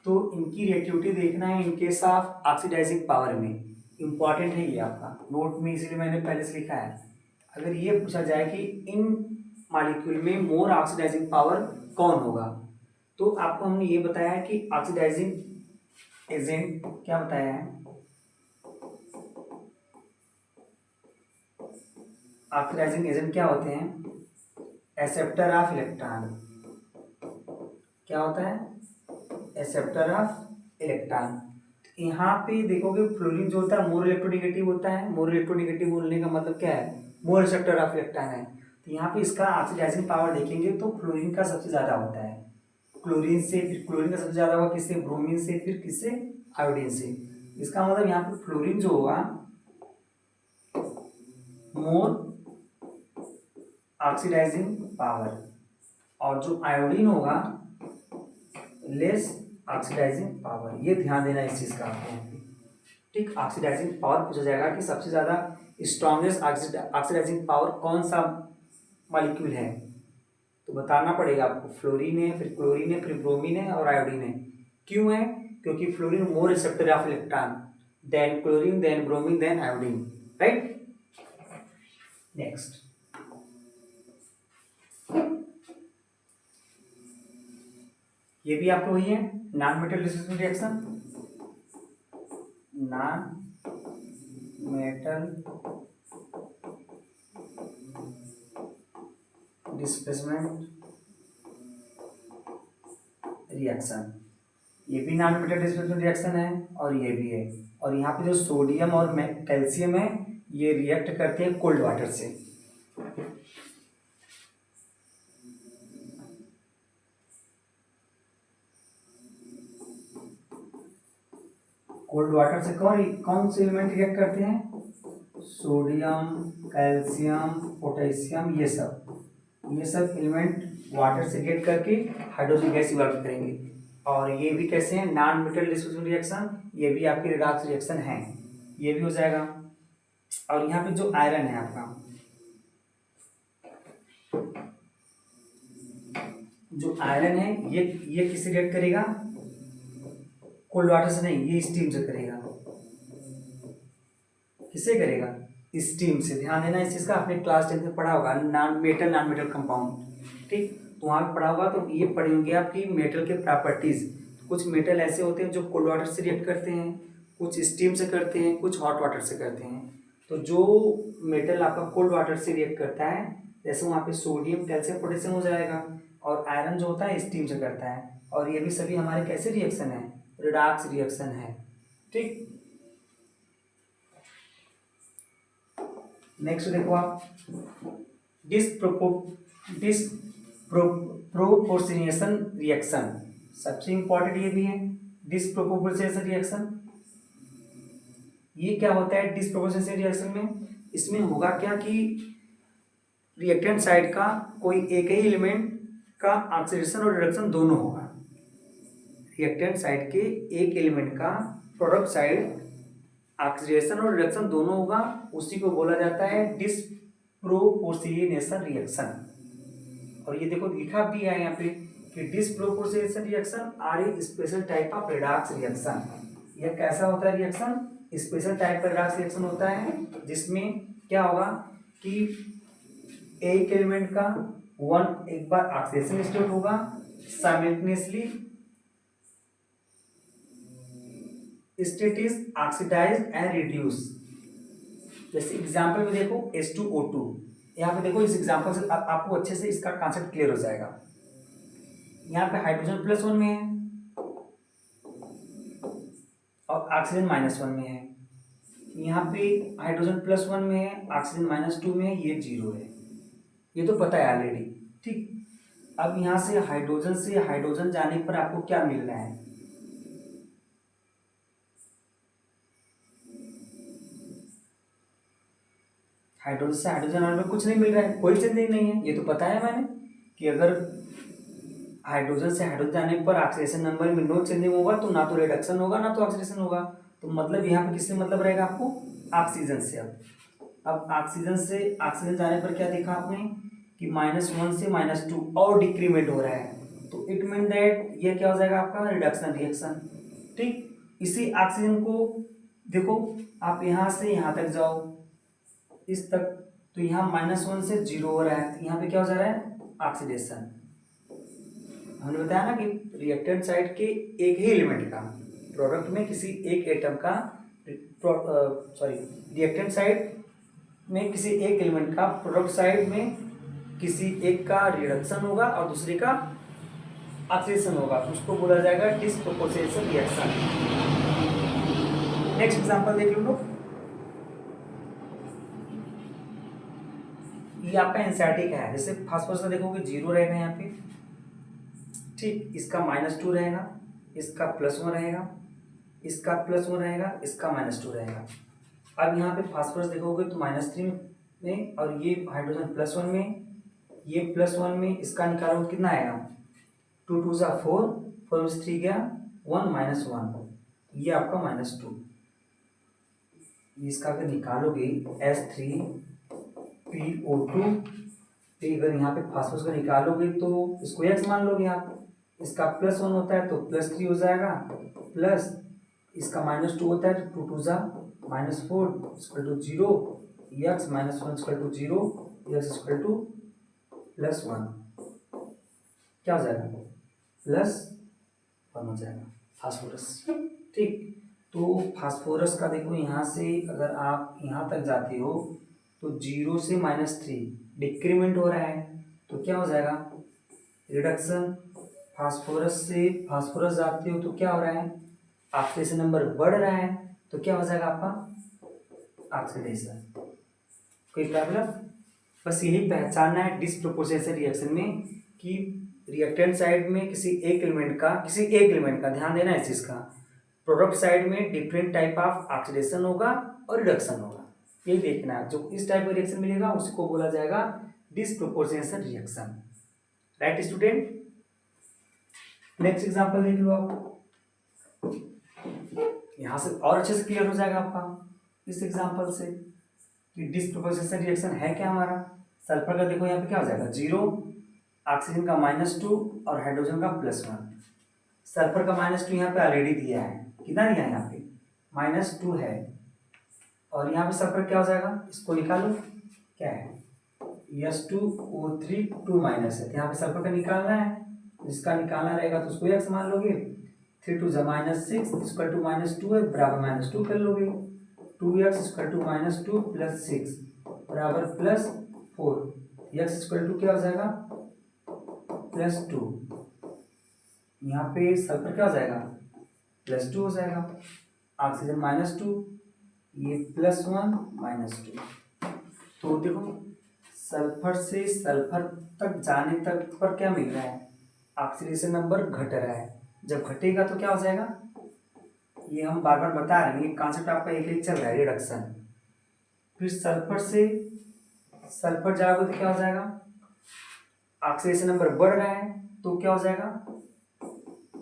तो इनकी रिएक्टिविटी देखना है in case of oxidizing power में, इंपॉर्टेंट है ये आपका नोट में, इसलिए मैंने पहले से लिखा है। अगर ये पूछा जाए कि इन मॉलिक्यूल में मोर ऑक्सीडाइजिंग पावर कौन होगा, तो आपको हमने ये बताया है कि ऑक्सीडाइजिंग एजेंट क्या बताया है, ऑक्सीडाइजिंग एजेंट क्या होते हैं, एक्सेप्टर ऑफ इलेक्ट्रॉन। क्या होता है, एक्सेप्टर ऑफ इलेक्ट्रॉन। यहाँ पे देखोगे फ्लोरीन जो होता है मोर इलेक्ट्रोनेगेटिव होता है। मोर इलेक्ट्रोनेगेटिव बोलने का मतलब क्या है, मोर एक्सेप्टर ऑफ इलेक्ट्रॉन है। तो यहाँ पे इसका ऑक्सीडाइजिंग पावर देखेंगे तो फ्लोरीन का सबसे ज्यादा होता है, क्लोरीन से, फिर क्लोरीन का सबसे ज्यादा होगा किससे, ब्रोमीन से, फिर किससे, आयोडीन से। इसका मतलब यहाँ पे फ्लोरीन जो होगा मोर ऑक्सीडाइजिंग पावर, और जो आयोडीन होगा लेस ऑक्सीडाइजिंग पावर। ये ध्यान देना इस चीज का आपको, ठीक। ऑक्सीडाइजिंग पावर पूछा जाएगा कि सबसे ज्यादा स्ट्रॉन्गेस्ट ऑक्सीडाइजिंग पावर कौन सा मॉलिक्यूल है, तो बताना पड़ेगा आपको। फ्लोरीन है, फिर क्लोरीन है, फिर ब्रोमीन है और आयोडीन है। क्यों है, क्योंकि fluorine more receptor of electron than chlorine than bromine than iodine, right. Next ये भी आपको वही है, non metal displacement reaction. Non metal displacement reaction, ये भी नॉन मेटल डिस्प्लेसमेंट रिएक्शन है और ये भी है। और यहाँ पे जो सोडियम और कैल्शियम है ये रिएक्ट करते हैं कोल्ड वाटर से। कोल्ड वाटर से कौन कौन से एलिमेंट रिएक्ट करते हैं, सोडियम, कैल्शियम, पोटेशियम, ये सब ये सब एलिमेंट वाटर से रिएक्ट करके हाइड्रोजन गैस इवॉल्व करेंगे। और ये भी कैसे हैं, नॉन मेटल डिस्पोजिशन रिएक्शन, ये भी आपकी रिडॉक्स रिएक्शन है, ये भी हो जाएगा। और यहाँ पे जो आयरन है आपका, जो आयरन है ये किससे रिएक्ट करेगा, कोल्ड वाटर से नहीं, ये स्टीम से करेगा। किससे करेगा, स्टीम से। ध्यान देना इस चीज़ का, आपने क्लास 10 में पढ़ा होगा नॉन मेटल कंपाउंड, ठीक। तो वहाँ पे पढ़ा होगा, तो ये पढ़े होंगे आपकी मेटल के प्रॉपर्टीज। कुछ मेटल ऐसे होते हैं जो कोल्ड वाटर से रिएक्ट करते हैं, कुछ स्टीम से करते हैं, कुछ हॉट वाटर से करते हैं। तो जो मेटल आपका कोल्ड वाटर से रिएक्ट करता है, जैसे वहाँ पे सोडियम कैल्शियम पोटेशियम हो जाएगा, और आयरन जो होता है स्टीम से करता है। और ये भी सभी हमारे कैसे रिएक्शन है, रिडॉक्स रिएक्शन है, ठीक। नेक्स्ट देखो आप, डिसप्रोपोर्शनेशन रिएक्शन, सबसे इंपॉर्टेंट ये भी है डिसप्रोपोर्शनेशन रिएक्शन। ये क्या होता है डिसप्रोपोर्शनेशन रिएक्शन में, इसमें होगा क्या कि रिएक्टेंट साइड का कोई एक ही एलिमेंट का ऑक्सीडेशन और रिडक्शन दोनों होगा। रिएक्टेंट साइड के एक एलिमेंट का प्रोडक्ट साइड ऑक्सीडेशन और रिडक्शन दोनों होगा, उसी को बोला जाता है डिसप्रोपोर्शनेशन रिएक्शन। और ये देखो लिखा भी है यहाँ पे कि disproportionation reaction are a special type of redox reaction. यह कैसा होता है रिएक्शन, स्पेशल टाइप का रिडॉक्स रिएक्शन होता है, जिसमें क्या होगा कि एक एलिमेंट का एक बार ऑक्सीडेशन स्टेट होगा, simultaneously state is oxidized and reduce. जैसे एग्जांपल में देखो H2O2, यहाँ पे देखो इस एग्जांपल से आपको अच्छे से इसका कॉन्सेप्ट क्लियर हो जाएगा। यहाँ पे हाइड्रोजन +1 में है और ऑक्सीजन -1 में है। यहाँ पे हाइड्रोजन +1 में है, ऑक्सीजन -2 में है, ये 0 है, ये तो पता है ऑलरेडी, ठीक। अब यहाँ से हाइड्रोजन जाने पर आपको क्या मिल रहा है, हाइड्रोजन से हाइड्रोजन आने में कुछ नहीं मिल रहा है, कोई चेंजिंग नहीं है, ये तो पता है मैंने कि अगर हाइड्रोजन से हाइड्रोजन जाने पर ऑक्सीडेशन नंबर में नो चेंजिंग होगा तो ना तो रिडक्शन होगा ना तो ऑक्सीडेशन होगा। तो मतलब यहाँ पे किससे मतलब रहेगा आपको, ऑक्सीजन से। अब ऑक्सीजन से ऑक्सीजन जाने पर क्या देखा आपने कि -1 से -2 और डिक्रीमेंट हो रहा है, तो इट मीन दैट ये क्या हो जाएगा आपका रिडक्शन रिएक्शन, ठीक। इसी ऑक्सीजन को देखो आप यहाँ से यहाँ तक जाओ इस तक, तो यहाँ -1 से 0 हो रहा है, तो यहाँ पे क्या हो जा रहा है ऑक्सीडेशन। हमने बताया ना कि रिएक्टेंट साइड के एक ही एलिमेंट का प्रोडक्ट में किसी एक एटम का रिएक्टेंट साइड में किसी एक एलिमेंट का प्रोडक्ट साइड में किसी एक का रिडक्शन होगा और दूसरे का ऑक्सीडेशन होगा, उसको बोला जाएगा डिसप्रोपोर्शनेशन रिएक्शन। नेक्स्ट एग्जांपल देख लो, ये आपका एनसीईआरटी का है। जैसे फास्फोरस का देखोगे 0 रहेगा यहाँ पे, ठीक, इसका -2 रहेगा, इसका +1 रहेगा, इसका +1 रहेगा, इसका -2 रहेगा। अब यहाँ पे फास्फोरस देखोगे तो -3 में और ये हाइड्रोजन +1 में, ये +1 में, इसका निकालोगे कितना आएगा 2 2 = 4, 4 में से 3 गया 1 -1, ये आपका -2। इसका अगर निकालोगे H3PO2, अगर यहाँ पे फास्फोरस का निकालोगे तो इसको X मान लोगे आप, इसका +1 होता है तो +3 हो जाएगा, प्लस इसका -2 होता है तो 2 2 = -4 = 0, x -1 = 0, x = +1, क्या हो जाएगा +1 हो जाएगा फास्फोरस, ठीक। तो फास्फोरस का देखो यहाँ से अगर आप यहाँ तक जाते हो तो 0 से -3 डिक्रीमेंट हो रहा है, तो क्या हो जाएगा रिडक्शन। फास्फोरस से फास्फोरस जाते हो तो क्या हो रहा है ऑक्सीडेशन नंबर बढ़ रहा है, तो क्या हो जाएगा आपका ऑक्सीडेशन। कोई प्रॉब्लम, बस यही पहचानना है डिसप्रोपोर्शनेशन रिएक्शन में कि रिएक्टेंट साइड में किसी एक एलिमेंट का ध्यान देना है इस चीज़ का, प्रोडक्ट साइड में डिफरेंट टाइप ऑफ ऑक्सीडेशन होगा और रिडक्शन होगा, ये देखना है। जो इस टाइप का रिएक्शन मिलेगा उसको बोला जाएगा disproportional reaction. Right student, next example देख लो आप, यहां से और अच्छे से क्लियर हो जाएगा आपका इस एग्जांपल से कि डिसप्रोपोर्शनल रिएक्शन है क्या हमारा। सल्फर का देखो यहाँ पे क्या हो जाएगा 0, ऑक्सीजन का -2 और हाइड्रोजन का +1। सल्फर का -2 यहाँ पे ऑलरेडी दिया है, कितना दिया है यहाँ पे -2 है, और यहाँ पे सल्फर क्या हो जाएगा, इसको निकालो, क्या है S2O3 2 माइनस है, तो यहाँ पे सल्फर का निकालना है, जिसका निकालना रहेगा तो उसको x मान लोगे, 3 2 -6 इक्वल टू -2 है बराबर -2 कर लोगे, 2x इक्वल टू -2 + 6 बराबर +4, x इक्वल टू क्या हो जाएगा +2, यहाँ पे सल्फर क्या हो जाएगा +2 हो जाएगा, ऑक्सीजन -2, ये +1 -2। तो देखो सल्फर से सल्फर तक जाने तक पर क्या मिल रहा है, ऑक्सीडेशन नंबर घट रहा है। जब घटेगा तो क्या हो जाएगा, ये हम बार बार बता रहे हैं, ये कॉन्सेप्ट आपका एक ही चल रहा है, रिडक्शन। फिर सल्फर से सल्फर जाओगे तो क्या हो जाएगा, ऑक्सीडेशन नंबर बढ़ रहा है तो क्या हो जाएगा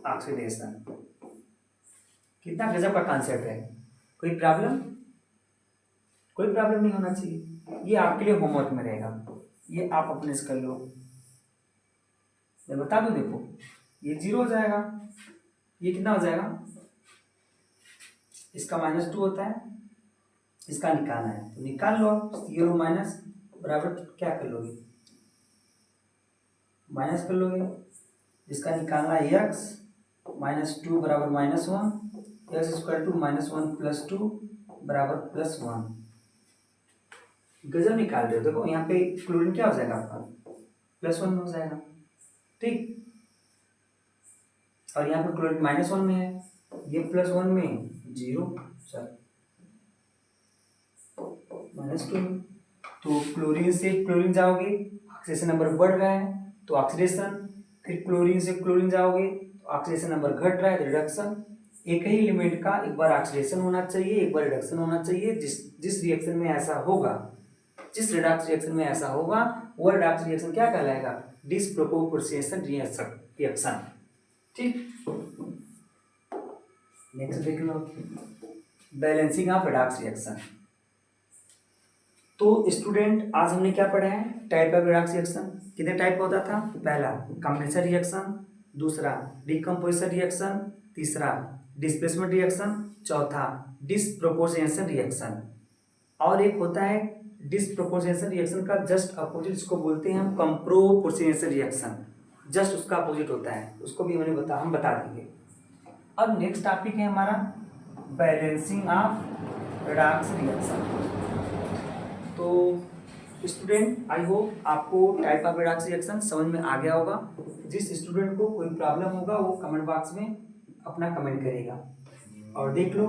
ऑक्सीडेशन। कितना गजब का कॉन्सेप्ट है, कोई प्रॉब्लम, कोई प्रॉब्लम नहीं होना चाहिए। ये आपके लिए होमवर्क में रहेगा, ये आप अपने से कर लो। मैं बता दूं, देखो ये 0 हो जाएगा, ये कितना हो जाएगा, इसका -2 होता है, इसका निकालना है तो निकाल लो आप, 0 माइनस बराबर क्या कर लोगे, माइनस कर लोगे, इसका निकालना है x, -2 बराबर -1, x इक्वल टू -1 + 2 बराबर +1। गजब निकाल रहे हो, देखो यहाँ पे क्लोरीन क्या हो जाएगा आपका +1 हो जाएगा, ठीक, और यहाँ पे क्लोरीन -1 में है, ये +1 में 0, सर -2, तो क्लोरीन से क्लोरीन जाओगे ऑक्सीडेशन नंबर बढ़ रहा है तो ऑक्सीडेशन, फिर क्लोरीन से क्लोरीन जाओगे तो ऑक्सीडेशन नंबर घट रहा है तो रिडक्शन। एक ही एलिमेंट का एक बार ऑक्सीडेशन होना चाहिए, एक बार रिडक्शन होना चाहिए। जिस रिएक्शन में ऐसा होगा, जिस रिडक्स रिएक्शन में ऐसा होगा, वो रिडक्स रिएक्शन क्या कहलाएगा, डिसप्रोपोर्शनल रिएक्शन। ठीक, नेक्स्ट देख लो, बैलेंसिंग ऑफ रिडक्स रिएक्शन। तो स्टूडेंट आज हमने क्या पढ़ा है, टाइप ऑफ रिडक्स रिएक्शन। कितने टाइप का होता था, पहला कॉम्बिनेशन रिएक्शन, दूसरा डिकम्पोजिशन रिएक्शन, तीसरा डिस्प्लेसमेंट रिएक्शन, चौथा डिसप्रोपोर्शनल रिएक्शन, और एक होता है डिसप्रोपोर्शनल रिएक्शन का जस्ट अपोजिट, जिसको बोलते हैं हम कंप्रोपोर्शनल रिएक्शन, जस्ट उसका अपोजिट होता है, उसको भी हम बता देंगे। अब नेक्स्ट टॉपिक है हमारा बैलेंसिंग ऑफ रिडक्स रिएक्शन। तो स्टूडेंट आई होप आपको टाइप ऑफ रिडक्स रिएक्शन समझ में आ गया होगा। जिस स्टूडेंट को कोई प्रॉब्लम होगा वो कमेंट बॉक्स में अपना कमेंट करेगा, और देख लो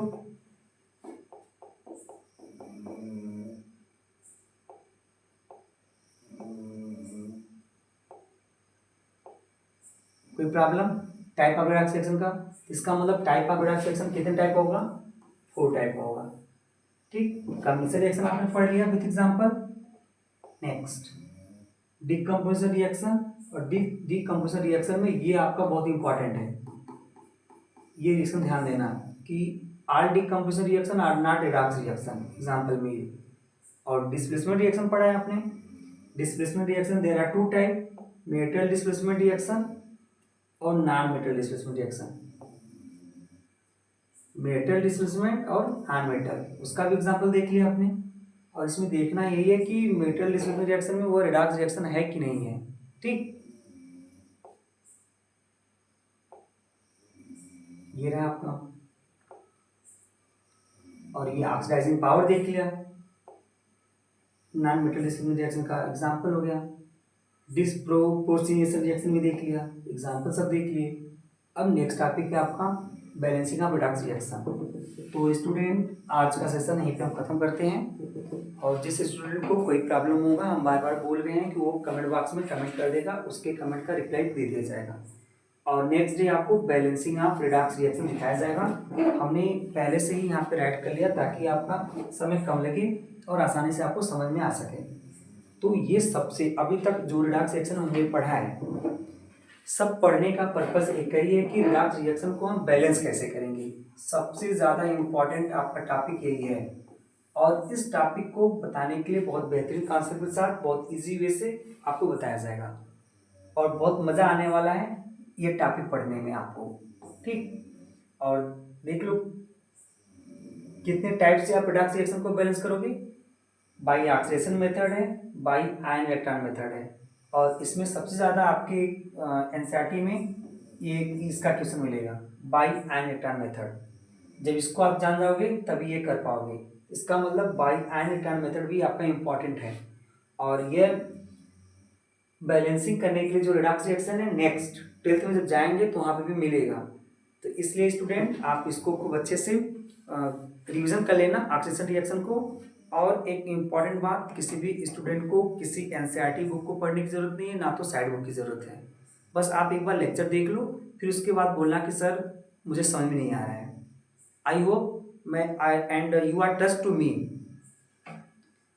कोई problem type of Redux reaction का। इसका मतलब टाइप ऑफ रिडक्स रिएक्शन कितने टाइप का होगा, 4 टाइप का होगा। ठीक, कॉम्बिनेशन रिएक्शन आपने पढ़ लिया with example. Next decomposition reaction, और डिकम्पोजिशन रिएक्शन में ये आपका बहुत इंपॉर्टेंट है, ये रिएक्शन ध्यान देना कि all decomposition reaction are not redox reaction, example में ये। और डिस्प्लेसमेंट रिएक्शन पढ़ा है आपने। Displacement reaction there are 2 type, metal displacement reaction और non metal displacement reaction. Metal displacement और नॉन मेटल, उसका भी एग्जांपल देख लिया आपने। और इसमें देखना यही है कि मेटल डिस्प्लेसमेंट रिएक्शन में वो रिडक्स रिएक्शन है कि नहीं है। ठीक, ये रहा आपका, और ये ऑक्सीडाइजिंग पावर देख लिया। नॉन मेटल डिस्प्लेसमेंट रिएक्शन का एग्जांपल हो गया। डिसप्रोपोर्शनल रिएक्शन भी देख लिया, एग्जांपल सब देख लिए। अब नेक्स्ट टॉपिक है आपका बैलेंसिंग ऑफ रिडक्स रिएक्शन। तो स्टूडेंट आज का सेशन यहीं पे हम खत्म करते हैं, और जिस स्टूडेंट को कोई प्रॉब्लम होगा, हम बार बार बोल रहे हैं कि वो कमेंट बॉक्स में कमेंट कर देगा, उसके कमेंट का रिप्लाई दे दिया जाएगा। और नेक्स्ट डे आपको बैलेंसिंग ऑफ रिडक्स रिएक्शन दिखाया जाएगा। हमने पहले से ही यहाँ पे राइट कर लिया ताकि आपका समय कम लगे और आसानी से आपको समझ में आ सके। तो ये सबसे अभी तक जो रिडॉक्स रिएक्शन हमने पढ़ा है, सब पढ़ने का पर्पस एक ही है कि रिडॉक्स रिएक्शन को हम बैलेंस कैसे करेंगे। सबसे ज़्यादा इम्पॉर्टेंट आपका टॉपिक यही है, और इस टॉपिक को बताने के लिए बहुत बेहतरीन कॉन्सेप्ट के साथ बहुत इजी वे से आपको बताया जाएगा, और बहुत मज़ा आने वाला है ये टॉपिक पढ़ने में आपको। ठीक, और देख लो कितने टाइप से आप रिडॉक्स रिएक्शन को बैलेंस करोगे। बाई ऑक्सीडेशन मेथड है, बाई आयन इलेक्ट्रॉन मेथड है, और इसमें सबसे ज़्यादा आपके एनसीईआरटी में ये इसका क्वेश्चन मिलेगा, बाई आयन इलेक्ट्रॉन मेथड। जब इसको आप जान जाओगे तभी ये कर पाओगे। इसका मतलब बाई आयन इलेक्ट्रॉन मेथड भी आपका इम्पॉर्टेंट है, और ये बैलेंसिंग करने के लिए जो रिडॉक्स रिएक्शन है नेक्स्ट 12th में जब जाएंगे तो वहाँ पे भी मिलेगा। तो इसलिए स्टूडेंट आप इसको खूब अच्छे से रिवीजन कर लेना ऑक्सीडेशन रिएक्शन को। और एक इम्पॉर्टेंट बात, किसी भी स्टूडेंट को किसी एनसीईआरटी बुक को पढ़ने की ज़रूरत नहीं है, ना तो साइड बुक की ज़रूरत है। बस आप एक बार लेक्चर देख लो, फिर उसके बाद बोलना कि सर मुझे समझ में नहीं आ रहा है। I hope and you are trust to me.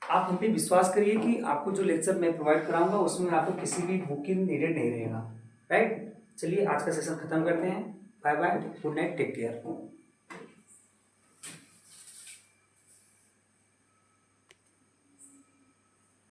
आप हम पे विश्वास करिए कि आपको जो लेक्चर मैं प्रोवाइड कराऊंगा उसमें आपको किसी भी बुक की नीडेड नहीं रहेगा। राइट, चलिए आज का सेशन खत्म करते हैं। Bye bye, good night, take care.